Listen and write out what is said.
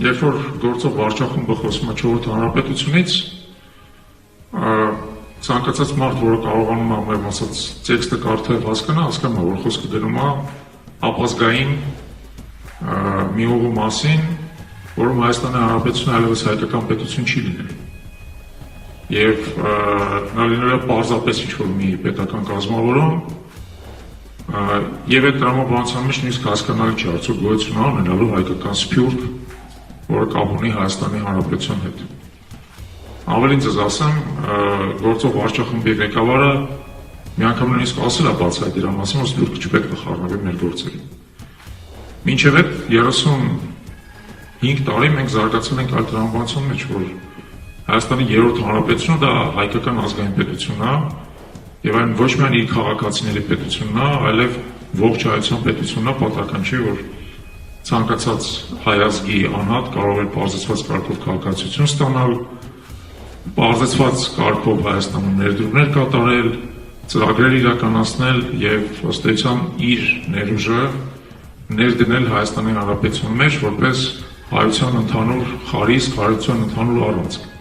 երբ որ գործող վարչախումբը խոսում է 4-րդ հանրապետությունից, ցանկացած մարդ, որը կարողանում է մեր ասած տեքստը կարդալ հասկանա, որ խոսքը գնում է ապազգային մի ուղու մասին, որում Հայաստանի Հանրապետությունը այլևս հայկական պետություն չի լինել։ Եվ նա լինել է պարզապես ինչ-որ մի պետական կազմավորում, եւ այդ տրամաբանության մեջ նույնիսկ հասկանալի չէ, արդյոք գոյություն ունենալու հայկական սփյուռք, որը կապ ունի Հայաստանի Հանրապետության հետ։ Ավելին ձեզ ասեմ, գործող վարչախմբի ղեկավարը մի անգամ նույնիսկ ասել է բացահայտ իր մասին, որ սփյուռքը չպետք է խառնվի մեր գործերին։ Մինչև այդ 35 տարի մենք զարգացել ենք այդ տրամաբանության մեջ, որ Հայաստանի 3-րդ հանրապետությունը դա հայկական ազգային պետություն է, եւ այն ոչ միայն իր քաղաքացիների պետությունն է, այլև ողջ հայության պետությունն է, պատահական չի, որ ցանկացած հայ ազգի անհատ կարող է պարզեցված կարգով քաղաքացիություն ստանալ, պարզեցված կարգով Հայաստանում ներդրումներ կատարել, ծրագրեր իրականացնել եւ ըստ էության իր ներուժը ներդնել Հայաստանի Հանրապետության մեջ որպես հայության ընդհանուր խարիսք, հայության ընդհանուր առանցք։